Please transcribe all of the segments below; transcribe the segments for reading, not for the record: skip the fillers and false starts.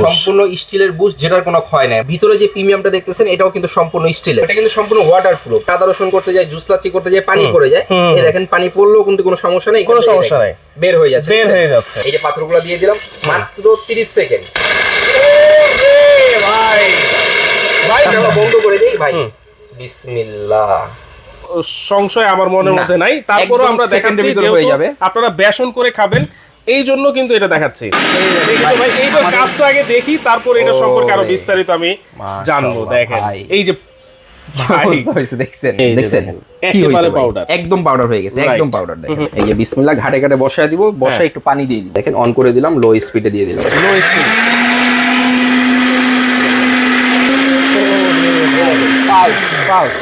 সম্পূর্ণ স্টিলের বুশ, যেটার কোনো ক্ষয় নাই। ভিতরে যে প্রিমিয়ামটা দেখতেছেন এটাও কিন্তু সম্পূর্ণ স্টিলের। এটা কিন্তু সম্পূর্ণ ওয়াটারপ্রুফ। আদা রসুন করতে যায়, জুস লাচ্ছি করতে যায়, পানি পড়ে যায়, এই দেখেন পানি পড়লেও কিন্তু কোনো সমস্যা নেই, কোনো সমস্যা নাই, বের হয়ে যাচ্ছে। এই যে পাথরগুলো দিয়ে দিলাম মাত্র 30 সেকেন্ড। ভাই ভাই আমরা বন্ধ করে দেই ভাই। বিসমিল্লাহ। সংশয় আমার মনের মধ্যে নাই, তারপরও আমরা দেখাচ্ছি যেহেতু আপনারা বেসন করে খাবেন এই জন্য কিন্তু এটা দেখাচ্ছি। ভাই এই তো কাজটা আগে দেখি, তারপর এটা সম্পর্কে আরো বিস্তারিত আমি জানবো। দেখেন এই যে দেখছেন কি হয়েছে, একদম পাউডার হয়ে গেছে, একদম পাউডার। দেখেন এই যে বিসমিল্লাহ ঘাটে ঘাটে বসায় দিব, বসায় একটু পানি দিয়ে দিই। দেখেন অন করে দিলাম, লো স্পিডে দিয়ে দিলাম, লো স্পিড।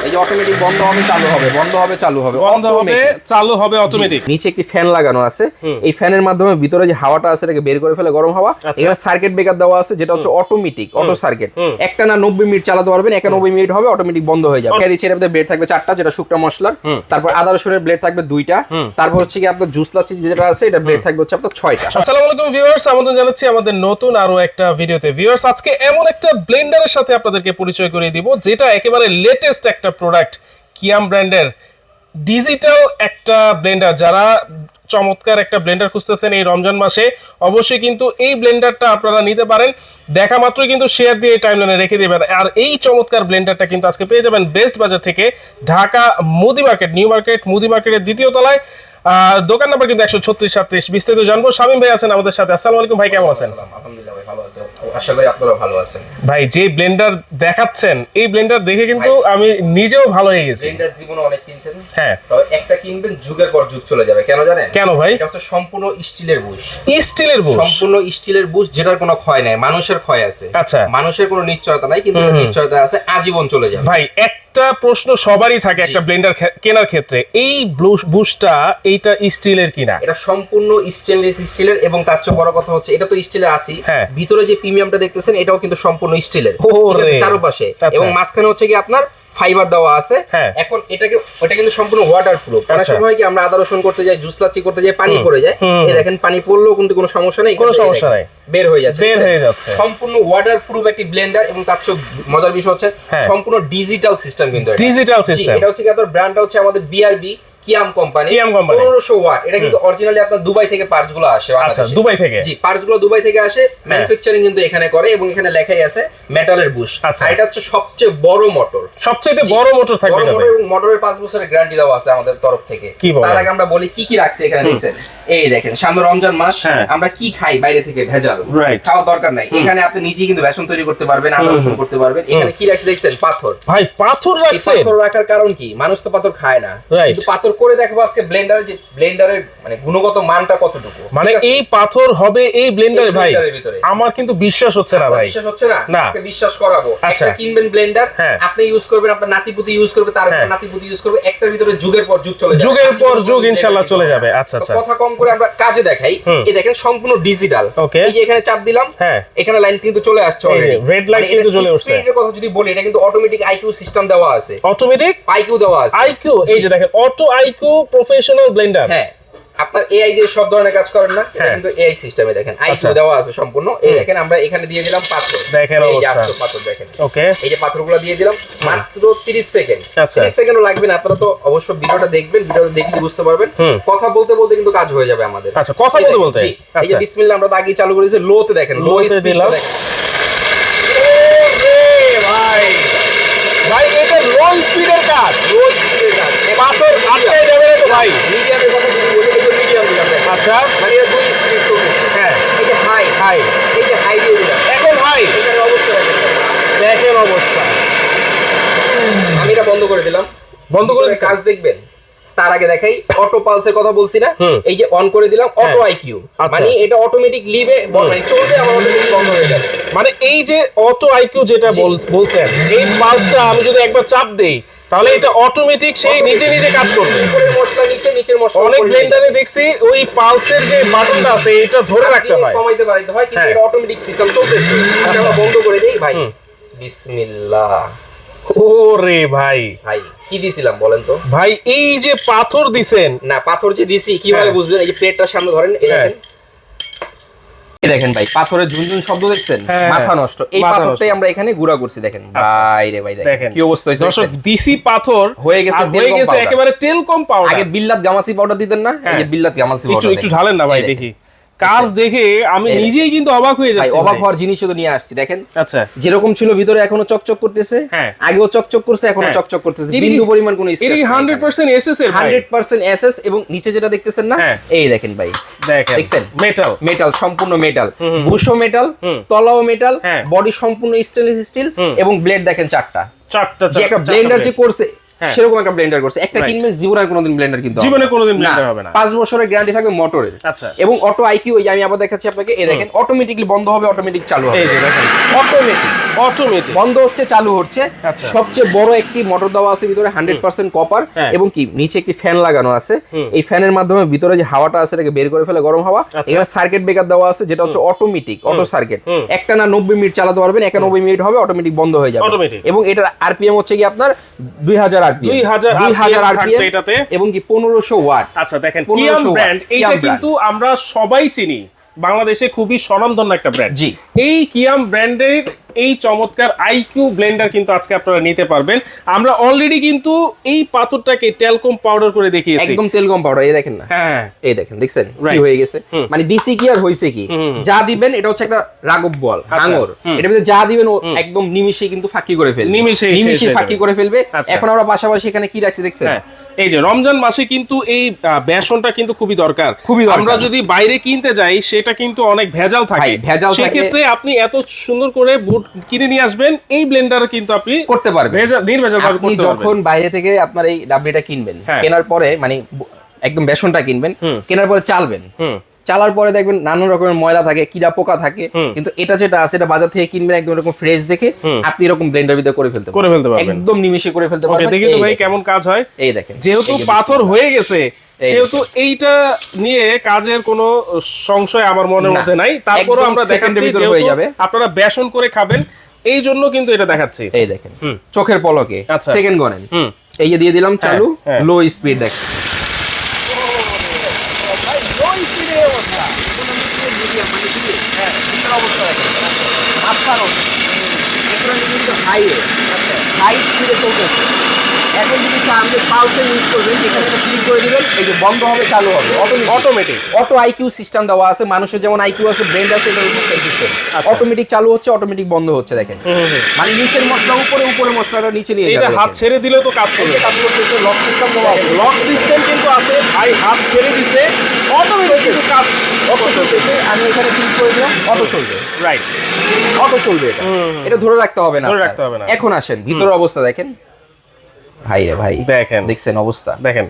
এই যে অটোমেটিক বন্ধ হবে চালু হবে, বন্ধ হবে চালু হবে, বন্ধ হবে চালু হবে অটোমেটিক। নিচে একটি ফ্যান লাগানো আছে, এই ফ্যানের মাধ্যমে ভিতরে যে হাওয়াটা আছে এটাকে বের করে ফেলে গরম হাওয়া। এখানে সার্কিট ব্রেকার দেওয়া আছে যেটা হচ্ছে অটোমেটিক, অটো সার্কিট। একটা না 90 মিনিট চালাতে পারবেন, 91 মিনিট হবে অটোমেটিক বন্ধ হয়ে যাবে। এর এর মধ্যে ব্লেড থাকবে 4টা, যেটা শুকনা মশলার। তারপর আদা রসুনের ব্লেড থাকবে 2টা। তারপর হচ্ছে কি আপনার জুস লাচ্ছি যেটা আছে এটা ব্লেড থাকবে হচ্ছে আপনার 6টা। আসসালামু আলাইকুম ভিউয়ার্স, আমন্ত্রণ জানাচ্ছি আমাদের নতুন আরো একটা ভিডিওতে। ভিউয়ার্স আজকে এমন একটা ব্লেন্ডারের সাথে আপনাদেরকে পরিচয় করিয়ে দিব যেটা একেবারে লেটেস্ট একটা প্রোডাক্ট, কিয়াম ব্র্যান্ডের ডিজিটাল একটা ব্লেন্ডার। যারা চমৎকার একটা ব্লেন্ডার খুঁজতেছেন এই রমজান মাসে, অবশ্যই কিন্তু এই ব্লেন্ডারটা আপনারা নিতে পারেন। দেখা মাত্রই কিন্তু শেয়ার দিয়ে টাইমলাইনে রেখে দেবেন। আর এই চমৎকার ব্লেন্ডারটা কিন্তু আজকে পেয়ে যাবেন বেস্ট বাজার থেকে, ঢাকা মুদি মার্কেট, নিউ মার্কেট মুদি মার্কেটের 2য় তলায়। দোকান নাম্বার কিন্তু 13637। বিস্তারিত জানবো। শামীম ভাই আছেন আমাদের সাথে। আসসালামু আলাইকুম ভাই, কেমন আছেন? আলহামদুলিল্লাহ ভাই, ভালো আছি, আশা করি আপনারা ভালো আছেন। ভাই যে ব্লেন্ডার দেখাচ্ছেন এই ব্লেন্ডার দেখে কিন্তু আমি নিজেও ভালো হয়ে গেছি। ব্লেন্ডার জীবনে অনেক কিনছেন, হ্যাঁ, তবে একটা কিনবেন যুগের পর যুগ চলে যাবে। কেন জানেন? কেন ভাই? এটা হচ্ছে সম্পূর্ণ স্টিলের বুশ। স্টিলের বুশ, সম্পূর্ণ স্টিলের বুশ, যেটার কোনো ক্ষয় নাই। মানুষের ক্ষয় আছে, আচ্ছা, মানুষের কোনো নিশ্চয়তা নাই, কিন্তু নিশ্চয়তা আছে, আজীবন চলে যাবে। ভাই একটা প্রশ্ন সবারই থাকে একটা ব্লেন্ডার কেনার ক্ষেত্রে, এই বুশটা এইটা স্টিলের কিনা? এটা সম্পূর্ণ স্টেনলেস স্টিলের, এবং তার চেয়ে বড় কথা হচ্ছে এটা তো স্টিলের আসি, ভিতরে যে প্রিমিয়ামটা দেখতেছেন এটাও কিন্তু সম্পূর্ণ স্টিলের, চারপাশে, এবং মাঝখানে হচ্ছে কি আপনার ফাইবার দেওয়া আছে। এখন ওটা কিন্তু সম্পূর্ণ ওয়াটারপ্রুফ। অনেক সময় কি আমরা আদা রসুন করতে যাই, জুস লাচ্ছি করতে যাই, পানি পড়ে যায়, এই দেখেন পানি পড়লেও কিন্তু কোনো সমস্যা নেই, কোনো সমস্যা নাই, বের হয়ে যাচ্ছে। সম্পূর্ণ ওয়াটারপ্রুফ একটি ব্লেন্ডার, এবং তার চেয়ে মজার বিষয় হচ্ছে সম্পূর্ণ ডিজিটাল সিস্টেম। কিন্তু ডিজিটাল সিস্টেম, এটা হচ্ছে কি আপনার ব্র্যান্ডটা হচ্ছে আমাদের বিআরবি কিয়াম কোম্পানি, 1500 ওয়াট। এটা কিন্তু অরিজিনালি আপনার দুবাই থেকে পার্টস গুলো আসে। আচ্ছা, দুবাই থেকে? জি, পার্টস গুলো দুবাই থেকে আসে, ম্যানুফ্যাকচারিং কিন্তু এখানে করে, এবং এখানে লেখাই আছে মেটালের বুশ। আর এটা হচ্ছে সবচেয়ে বড় মোটর, সবচেয়ে বড় মোটর থাকবে, এবং মোটরের 5 বছরের গ্যারান্টি দেওয়া আছে আমাদের তরফ থেকে। তার আগে আমরা বলি কি কি রাখছি এখানে। দেখছেন এই দেখেন, সামনে রমজান মাস, আমরা কি খাই বাইরে থেকে ভেজাল খাওয়া দরকার নাই। এখানে আপনি নিজেই কিন্তু বেসন তৈরি করতে পারবেন, আদা রসুন করতে পারবেন। এখানে কি রাখছি দেখছেন? পাথর। ভাই পাথর রাখছেন? পাথর রাখার কারণ কি? মানুষ তো পাথর খায় না, কিন্তু পাথর করে দেখবো আজকে ব্লেন্ডারের যে ব্লেন্ডারের মানে গুণগত মানটা কতটুকু। মানে এই পাথর হবে এই ব্লেন্ডারে? ভাই আমার কিন্তু বিশ্বাস হচ্ছে না ভাই, বিশ্বাস হচ্ছে না, আজকে বিশ্বাস করাবো। একটা কিনবেন ব্লেন্ডার, আপনি ইউজ করবেন, আপনার নাতিপুতি ইউজ করবে, তার নাতিপুতি ইউজ করবে, একটার ভিতরে যুগের পর যুগ চলে যাবে, যুগের পর যুগ ইনশাআল্লাহ চলে যাবে। আচ্ছা আচ্ছা, কথা কম করে আমরা কাজে দেখাই। এই দেখেন সম্পূর্ণ ডিজিটাল। এই যে এখানে চাপ দিলাম, এখানে লাইন কিন্তু চলে আসছে অলরেডি, রেড লাইট কিন্তু চলে আসছে। স্পিডের কথা যদি বলি, এটা কিন্তু অটোমেটিক আইকিউ সিস্টেম দেওয়া আছে, অটোমেটিক আইকিউ দেওয়া আছে। আইকিউ, এই যে দেখেন অটো আইকিউ প্রফেশনাল ব্লেন্ডার। হ্যাঁ, আপনার এআই দিয়ে সব ধরনের কাজ করেন না, এটা কিন্তু এআই সিস্টেমে দেখেন আইকিউ দেওয়া আছে সম্পূর্ণ। এই দেখেন আমরা এখানে দিয়ে দিলাম পাথর, দেখেন অবস্থা, পাথর দেখেন। ওকে, এই যে পাথরগুলো দিয়ে দিলাম মাত্র 30 সেকেন্ড। 30 সেকেন্ডও লাগবে না, আপনারা তো অবশ্য ভিডিওটা দেখবেন, ভিডিওটা দেখলে বুঝতে পারবেন। কথা বলতে বলতে কিন্তু কাজ হয়ে যাবে আমাদের। আচ্ছা, কথা বলতে বলতে এই যে বিসমিল্লাহ আমরা তো আগেই চালু করেছি, লোতে দেখেন, লো দিলাম। ভাই ভাই এটা লো স্পিডের কাজ, লো স্পিডের কাজ, পাথর আটকে যাবে না তো ভাই? মিডিয়ামের কথা যদি বলি, এটা মিডিয়াম দিলাম। আচ্ছা, মানে এটা 2 স্পিড চলবে। হ্যাঁ, এই যে হাই, এই যে হাই দিয়ে দিলাম, এখন হাই, এটার অবস্থা দেখেন অবস্থা। আমি এটা বন্ধ করে দিলাম, বন্ধ করে কাজ দেখবেন। তার আগে দেখাই অটো পালসের কথা বলছি না, এই যে অন করে দিলাম অটো আইকিউ, মানে এটা অটোমেটিক লিভে চলবে, আমার অটোমেটিক বন্ধ হয়ে যাবে। মানে এই যে অটো আইকিউ যেটা বলছেন, এই পালসটা আমি যদি একবার চাপ দেই তাহলে এটা অটোমেটিক সেই নিজে নিজে কাজ করবে। উপরের মশলা নিচে, নিচের মশলা। অনেক ব্লেন্ডারে দেখছি ওই পালসের যে বাটনটা আছে এটা ধরে রাখতে হয়, কমাইতে পারতে হয়, কিন্তু এটা অটোমেটিক সিস্টেম চলতেছে। আচ্ছা আমরা বন্ধ করে দেই ভাই। বিসমিল্লাহ। ওরে ভাই, ভাই কি দিছিলাম বলেন তো? ভাই এই যে পাথর দিছেন, না পাথর যে দিছি কিভাবে বুঝবেন? এই যে প্লেটটার সামনে ধরেন, এই দেখেন এই দেখেন ভাই পাথরের ঝুনঝুন শব্দ দেখছেন, মাথা নষ্ট। এই পাথরটাই আমরা এখানে গুঁড়া করছি দেখেন ভাই রে ভাই, দেখেন কি অবস্থা হয়েছে দর্শক। ডিসি পাথর হয়ে গেছে একেবারে টেলকম পাউডার। আগে বিল্লাত গামাসি পাউডার দিতেন না, এই যে বিল্লাত গামাসি পাউডার একটু ঢালেন না ভাই দেখি। কাজ দেখে আমি নিজেই কিন্তু অবাক হয়ে যাচ্ছি। অবাক হওয়ার জিনিসও তো নিয়ে আসছি দেখেন। আচ্ছা, যেরকম ছিল ভিতরে এখনো চকচক করতেছে, আগেও চকচক করছে, এখনো চকচক করতেছে, বিন্দু পরিমাণ কোনো স্ক্র্যাচ নেই। 100% এসএস এর, 100% এসএস। এবং নিচে যেটা দেখতেছেন না, এই দেখেন ভাই, দেখছেন মেটাল, মেটাল, সম্পূর্ণ মেটাল, বুশো মেটাল, তলাও মেটাল, বডি সম্পূর্ণ স্টেনলেস স্টিল এবং ব্লেড দেখেন চারটা। যে একটা ব্লেন্ডার যে করছে সেরকম একটা ব্লেন্ডার করছে। একটা কিনবেন জীবনে কোনোদিন ব্লেন্ডার কিন্তু জীবনে কোনোদিন ব্লেন্ডার হবে না। 5 বছরের গ্যারান্টি থাকবে মোটরের। আচ্ছা, এবং অটো আইকিউ, এই যে আমি আবার দেখাচ্ছি আপনাকে, এই দেখেন অটোমেটিক্যালি বন্ধ হবে, অটোমেটিক চালু হবে। এই যে দেখেন অটোমেটিক বন্ধ হচ্ছে, চালু হচ্ছে। সবচেয়ে বড় একটি মোটর দেওয়া আছে ভিতরে, 100% কপার, এবং কি নিচে একটি ফ্যান লাগানো আছে। এই ফ্যানের মাধ্যমে ভিতরে যে হাওয়াটা আছে এটাকে বের করে ফেলে গরম হাওয়া। এখানে সার্কিট ব্রেকার দেওয়া আছে যেটা হচ্ছে অটোমেটিক, অটো সার্কিট। একটা না 90 মিনিট চালাতে পারবেন, 91 মিনিট হবে, অটোমেটিক বন্ধ হয়ে যাবে। এবং এটার আরপিএম হচ্ছে কি আপনার 2000 আরপিএম, 2000 আরপিএম এটাতে, এবং কি 1500 ওয়াট। আচ্ছা দেখেন, কিয়াম ব্র্যান্ড এইটা কিন্তু আমরা সবাই চিনি, বাংলাদেশে খুবই স্বনামধন্য একটা ব্র্যান্ড। জি, এই কিয়াম ব্র্যান্ডের এই চমৎকার আইকিউ ব্লেন্ডার কিন্তু আজকে আপনারা নিতে পারবেন। আমরা অলরেডি কিন্তু এই পাথরটাকে টেলকম পাউডার করে দেখিয়েছি, একদম তেলকম পাউডার। এই দেখেন না, এই দেখেন, দেখছেন কি হয়ে গেছে। মানে ডিসি কি আর হইছে কি, যা দিবেন এটা হচ্ছে একটা রাগব বল, হাঙর। এটার ভিতরে যা দিবেন একদম নিমিষে কিন্তু ফাঁকি করে ফেলবে, নিমিষে ফাঁকি করে ফেলবে। এখন আমরা পাশাপাশি এখানে কি রাখছি দেখছেন, এই যে রমজান মাসে কিন্তু এই বেসনটা কিন্তু খুবই দরকার। আমরা যদি বাইরে কিনতে যাই সেটা কিন্তু অনেক ভেজাল থাকে, সেক্ষেত্রে আপনি এত সুন্দর করে বুট কিনে নিয়ে আসবেন, এই ব্লেন্ডার কিন্তু আপনি করতে পারবেন নির্ভেজাল ভাবে করতে পারবেন। যখন বাইরে থেকে আপনার এই ডাবলিটা কিনবেন, কেনার পরে মানে একদম বেসনটা কিনবেন, কেনার পরে চালবেন, চালার পরে দেখবেন নানান রকমের ময়লা থাকে, কিড়া পোকা থাকে। কিন্তু এটা যেটা আছে এটা বাজার থেকে কিনবেন একদম এরকম ফ্রেশ দেখে, আপনি এরকম ব্লেন্ডার ভিতরে করে ফেলতে পারবেন, একদম নিমিষে করে ফেলতে পারবেন। দেখি তো ভাই কেমন কাজ হয়। এই দেখেন, যেহেতু পাথর হয়ে গেছে, যেহেতু এইটা নিয়ে কাজের কোনো সংশয় আমার মনের মধ্যে নাই, তারপরও আমরা দেখাচ্ছি আপনারা বেসন করে খাবেন, এই জন্য কিন্তু এটা দেখাচ্ছি। এই দেখেন চোখের পলকে সেকেন্ড গনেন, এই যে দিয়ে দিলাম চালু, লো স্পিড দেখেন, হাই স্পিডে চলতেছে। এখন যদি আপনি পালসে ইউজ করবেন, এখানে ক্লিক করে দিবেন, এই যে বন্ধ হবে, চালু হবে, অটোমেটিক। অটো আইকিউ সিস্টেম দেওয়া আছে, মানুষের যেমন আইকিউ আছে, ব্রেন আছে, এটার উপর সিস্টেম অটোমেটিক চালু হচ্ছে, অটোমেটিক বন্ধ হচ্ছে। দেখেন মানে নিচের মশলা উপরে, উপরে মশলাটা নিচে নিয়ে যাবে। এটা হাত ছেড়ে দিলেও তো কাজ করবে, কাজ করতেছে। লক সিস্টেম দেওয়া আছে, লক সিস্টেম কিন্তু আছে। ভাই হাত ছেড়ে দিছে, অটোমেটিক কিন্তু কাজ চলতেছে। আমি এখানে ক্লিক করে দিলাম, অটো চলবে, রাইট, অটো চলবে। এটা ধরে রাখতে হবে না, ধরে রাখতে হবে না। এখন আসেন ভিতরের অবস্থা দেখেন ভাই রে ভাই, দেখেন, দেখছেন অবস্থা দেখেন।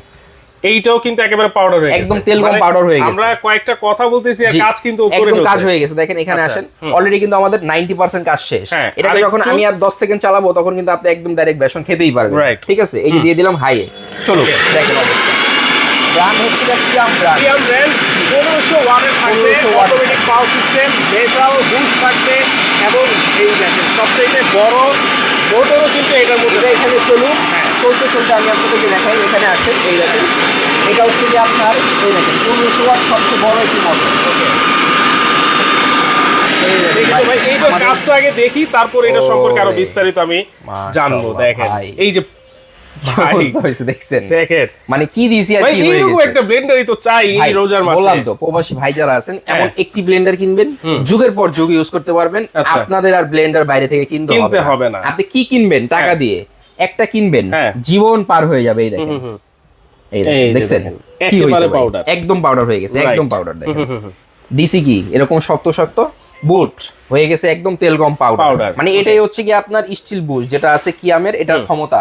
এইটাও কিন্তু একেবারে পাউডার হয়ে গেছে, একদম তেলকম পাউডার হয়ে গেছে। আমরা কয়েকটা কথা বলতেছি আর কাজ কিন্তু উপরে একদম কাজ হয়ে গেছে। দেখেন এখানে আসেন, অলরেডি কিন্তু আমাদের 90% কাজ শেষ। এটাকে যখন আমি আর 10 সেকেন্ড চালাবো তখন কিন্তু আপনি একদম ডাইরেক্ট বেসন খেতেই পারবেন, ঠিক আছে। এই যে দিয়ে দিলাম হাই, চলো দেখেন অবস্থা। ব্র্যান্ড হচ্ছে কিয়াম ব্র্যান্ড, 1500 ওয়াটের থাকবে, automatic power system, metal boost থাকবে, এবং এই দেখেন সবচেয়ে বড় মোটরও কিন্তু এটার মধ্যে। এখানে চলুন, চলতে চলতে আমি আপনাদেরকে দেখাই। এখানে আসেন, এই দেখেন এটা হচ্ছে যে আপনার এই দেখেন 1500 ওয়াট সবচেয়ে বড় একটি মোটর। এই যে কাজটা আগে দেখি, তারপর এটা সম্পর্কে আরো বিস্তারিত আমি জানবো। দেখেন এই যে মানে কি দিয়েছি আর কি হয়ে গেছে। একটা ব্লেন্ডারই তো চাই এই রোজার মাসে। বললাম তো প্রবাসী ভাই যারা আছেন, এমন একটি ব্লেন্ডার কিনবেন, যুগের পর যুগ ইউজ করতে পারবেন। আপনাদের আর ব্লেন্ডার বাইরে থেকে কিনতে হবে না। আপনি কি কিনবেন টাকা দিয়ে, একটা কিনবেন, জীবন পার হয়ে যাবে। এই দেখেন, এই দেখছেন কি হয়েছে, একদম পাউডার হয়ে গেছে, একদম পাউডার। দেখেন ডিসি কি এরকম শক্ত শক্ত বুট হয়ে গেছে, একদম তেলকম পাউডার। মানে এটাই হচ্ছে কি আপনার স্টিল বুশ যেটা আছে কিয়ামের, এটার ক্ষমতা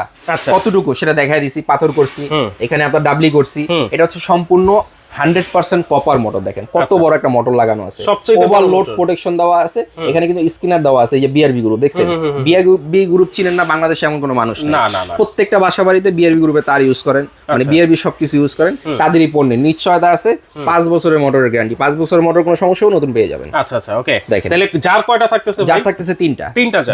কতটুকু সেটা দেখাই দিছি। পাথর করছি, এখানে আপনার ডাবলি করছি। এটা হচ্ছে সম্পূর্ণ 100% কপার মোটর। দেখেন কত বড় একটা মোটর লাগানো আছে, ওভারলোড প্রোটেকশন দেওয়া আছে। এখানে কিন্তু স্ক্রিনার দেওয়া আছে, এই যে বিআরবি গ্রুপ দেখছেন। বিআরবি গ্রুপ চিনেন না বাংলাদেশে এমন কোনো মানুষ না, প্রত্যেকটা বাসা বাড়িতে বিআরবি গ্রুপে তার ইউজ করেন, মানে বিআরবি সবকিছু ইউজ করেন। তাদেরই পণ্যে নিশ্চয়তা আছে, 5 বছরের মোটরের গ্যারান্টি। 5 বছরের মোটর কোনো সমস্যা হবে, নতুন পেয়ে যাবেন। আচ্ছা আচ্ছা, ওকে। দেখেন তাহলে জার কয়টা থাকতেছে? জার থাকতেছে 3টা।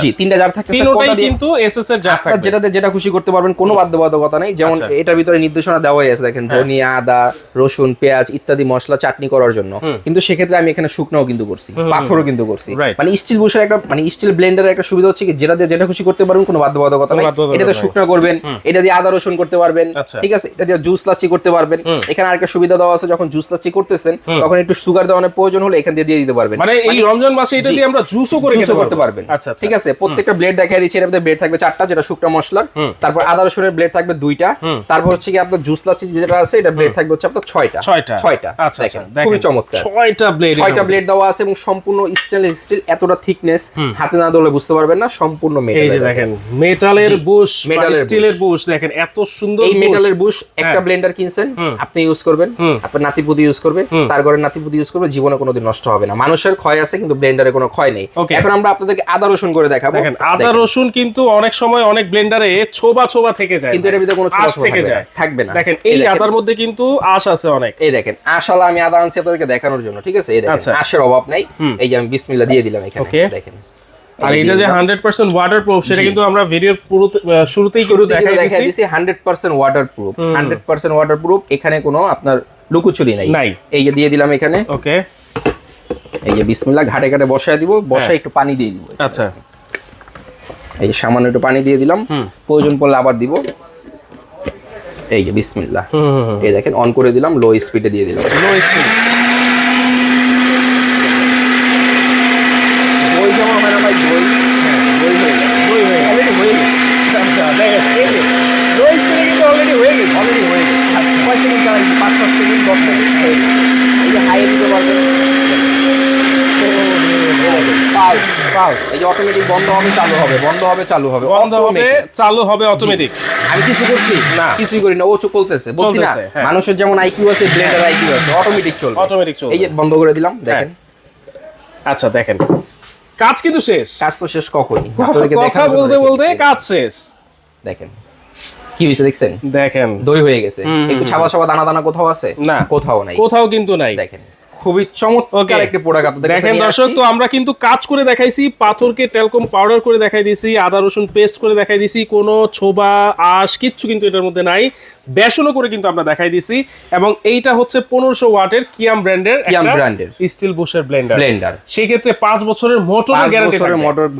জি, 3টা জার থাকতেছে। তিনটাই কিন্তু এসএস এর জার থাকবে, যেটাতে যেটা খুশি করতে পারবেন, কোনো বাধ্যবাধকতা নেই। যেমন এটার ভিতরে নির্দেশনা দেওয়াই আছে, দেখেন ধনিয়া, আদা, রসুন, পেঁয়াজ পেঁয়াজ ইত্যাদি মশলা চাটনি করার জন্য, কিন্তু সেক্ষেত্রে আমি এখানে শুকনাও কিন্তু করছি, পাথরও কিন্তু করছি। মানে স্টিল বুশের একটা মানে স্টিল ব্লেন্ডারের একটা সুবিধা হচ্ছে কি যেটা দিয়ে যেটা খুশি করতে পারবেন, কোনো বাধ্যবাধকতা নাই। এটাতে শুকনা করবেন, এটা দিয়ে আদা রসুন করতে পারবেন, ঠিক আছে, এটা দিয়ে জুস লাচ্ছি করতে পারবেন। এখানে আরেকটা সুবিধা দেওয়া আছে, যখন জুস লাচ্ছি করতেছেন তখন একটু সুগার দেওয়ার প্রয়োজন হলে এখান দিয়ে দিতে পারবেন। মানে এই রমজান মাসে এটা দিয়ে আমরা জুসও করতে পারবেন। আচ্ছা, ঠিক আছে। প্রত্যেকটা ব্লেড দেখাই দিচ্ছি, এর মধ্যে ব্লেড থাকবে 4টা, যেটা শুকনা মশলার। তারপর আদা রসুনের ব্লেড থাকবে 2টা। তারপর হচ্ছে কি আপনার জুস লাচ্ছি যেটা আছে এটা ব্লেড থাকবে হচ্ছে আপনার 6টা। আচ্ছা, দেখেন খুবই চমৎকার, 6টা ব্লেড দেওয়া আছে এবং সম্পূর্ণ স্টেনলেস স্টিল। এতটা থিকনেস হাতে না ধরলে বুঝতে পারবেন না, সম্পূর্ণ মেটাল। এই যে দেখেন মেটালের বুশ, স্টিলের বুশ, দেখেন এত সুন্দর। এই মেটালের বুশ একটা ব্লেন্ডার কিনছেন, আপনি ইউজ করবেন, আপনার নাতিপুতি ইউজ করবে, তার ঘরের নাতিপুতি ইউজ করবে, জীবনে কোনোদিন নষ্ট হবে না। মানুষের ক্ষয় আছে কিন্তু ব্লেন্ডারে কোনো ক্ষয় নেই। এখন আমরা আপনাদেরকে আদা রসুন করে দেখাবো। দেখেন আদা রসুন কিন্তু অনেক সময় অনেক ব্লেন্ডারে ছোবা থেকে যায়, কিন্তু এর ভিতরে কোনো ছোবা থাকবে না। দেখেন এই আদার মধ্যে কিন্তু আঁশ আছে অনেক। এই দেখেন আশালা আমি আদা আনছি আপনাদেরকে দেখানোর জন্য, ঠিক আছে। এই দেখেন আঁশের অভাব নাই। এই যে আমি বিসমিল্লাহ দিয়ে দিলাম এখানে, দেখেন। আর এটা যে 100% ওয়াটারপ্রুফ সেটা কিন্তু আমরা ভিডিওর শুরুতেই দেখাই দিয়েছি। 100% ওয়াটারপ্রুফ, 100% ওয়াটারপ্রুফ। এখানে কোনো আপনার লুকোচুরি নাই। এই যে দিয়ে দিলাম এখানে, ওকে। এই যে বিসমিল্লাহ ঘাটে ঘাটে বসায় দিব, বসায় একটু পানি দিয়ে দিব। আচ্ছা, এই যে সামান্য একটু পানি দিয়ে দিলাম, প্রয়োজন পড়লে আবার দিব। এই যে বিসমিল্লাহ, এই দেখেন অন করে দিলাম, লো স্পিডে দিয়ে দিলাম, লো স্পিড। দই যেমন হয় না ভাই, দই হয়ে গেছে, অলরেডি হয়ে গেছে। আচ্ছা দেখেন এই যে লো স্পিডে কিন্তু অলরেডি হয়ে গেছে। আর কয় সেকেন্ড চালাইছি? 5-7 সেকেন্ড, 10 সেকেন্ড হয়ে গেছে। এই যে হাই দিতে পারবেন, এই যে অটোমেটিক বন্ধ হবে চালু হবে, বন্ধ হবে চালু হবে, বন্ধ হবে চালু হবে অটোমেটিক। আমি কিছু করছি না, কিছুই করি না, ও চলতেছে। বলছি না মানুষের যেমন আইকিউ আছে, ব্লেন্ডার আইকিউ আছে, অটোমেটিক চলবে। এই যে বন্ধ করে দিলাম, দেখেন। আচ্ছা দেখেন কাজ কিন্তু শেষ। কাজ তো শেষ কখনই, কথা বলতে কাজ শেষ। দেখেন কি হয়েছে দেখছেন, দেখেন দই হয়ে গেছে। একটু ছাবা ছাবা দানা দানা কোথাও আছে না? কোথাও নাই, কোথাও কিন্তু নাই। দেখেন খুবই চমৎকার একটা প্রোডাক্ট আপনাদের কাছে দেখেন দর্শক। তো আমরা কিন্তু কাজ করে দেখাইছি, পাথরকে টেলকম পাউডার করে দেখাই দিয়েছি, আদা রসুন পেস্ট করে দেখাই দিয়েছি, কোনো ছোবা আঁশ কিচ্ছু কিন্তু এটার মধ্যে নাই। বেসনও করে কিন্তু আমরা দেখাই দিয়েছি। এবং এইটা হচ্ছে 1500 ওয়াটের কিয়াম ব্র্যান্ডের স্টিল বুশের ব্লেন্ডার। সেই ক্ষেত্রে 5 বছরের মোটর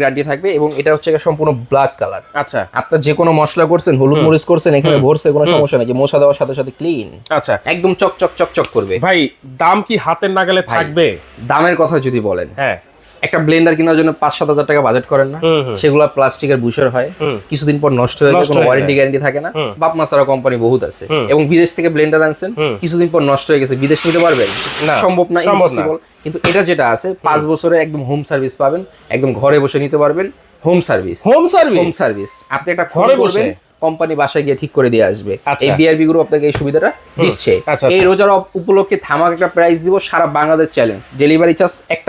গ্যারান্টি থাকবে এবং এটা হচ্ছে সম্পূর্ণ ব্ল্যাক কালার। আচ্ছা, আপনার যে কোনো মশলা করছেন, হলুদ মরিচ করছেন, এখানে ভরছে, কোনো সমস্যা নেই। যে মশলা দেওয়ার সাথে সাথে ক্লিন, আচ্ছা একদম চকচক করবে। ভাই দাম কি হাতের নাগালে থাকবে? দামের কথা যদি বলেন, হ্যাঁ একটা ব্লেন্ডার কেনার জন্য 5-7 হাজার টাকা বাজেট করেন না, সেগুলো প্লাস্টিকের বুশের হয়, কিছুদিন পর নষ্ট হয়ে যায়, কোনো ওয়ারেন্টি গ্যারান্টি থাকে না। বাপ মাসারা কোম্পানি বহুত আছে এবং বিদেশ থেকে ব্লেন্ডার আনছেন, কিছুদিন পর নষ্ট হয়ে গেছে, বিদেশ নিতে পারবেন? সম্ভব না, ইম্পসিবল। কিন্তু এটা যেটা আছে 5 বছরে একদম হোম সার্ভিস পাবেন, একদম ঘরে বসে নিতে পারবেন। হোম সার্ভিস আপনি একটা ঘরে করবেন, কোম্পানি বাসায় গিয়ে ঠিক করে দিয়ে আসবে। এই বিআরবি গ্রুপ আপনাকে এই সুবিধাটা দিচ্ছে। এই রোজার উপলক্ষে ধামাক একটা প্রাইস দিব, সারা বাংলাদেশ চ্যালেঞ্জ। ডেলিভারি চার্জ 1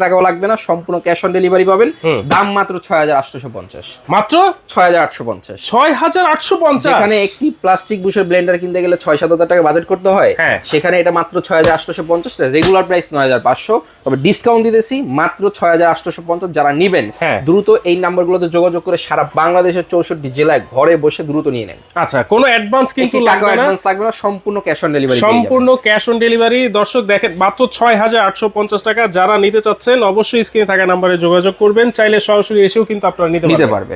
টাকাও লাগবে না, সম্পূর্ণ ক্যাশ অন ডেলিভারি পাবেন। দাম মাত্র 6850, মাত্র 6850। যেখানে একটি প্লাস্টিক বুশের ব্লেন্ডার কিনতে গেলে 6-7 হাজার টাকা বাজেট করতে হয়, সেখানে এটা মাত্র 6850। রেগুলার প্রাইস 9500, তবে ডিসকাউন্ট দিতেছি মাত্র 6850। যারা নিবেন দ্রুত এই নাম্বারগুলোতে যোগাযোগ করে সারা বাংলাদেশের 64 জেলায় ঘরে বসে দ্রুত নিয়ে নেন। আচ্ছা, কোনো অ্যাডভান্স কিন্তু লাগবে না, সম্পূর্ণ ক্যাশ অন ডেলিভারি। সম্পূর্ণ ক্যাশ অন ডেলিভারি। দর্শক দেখেন মাত্র 6850 টাকা। যারা নিতে চাচ্ছেন অবশ্যই স্ক্রিনে থাকা নম্বরে যোগাযোগ করবেন, চাইলে সরাসরি এসেও কিন্তু আপনারা নিতে পারবেন।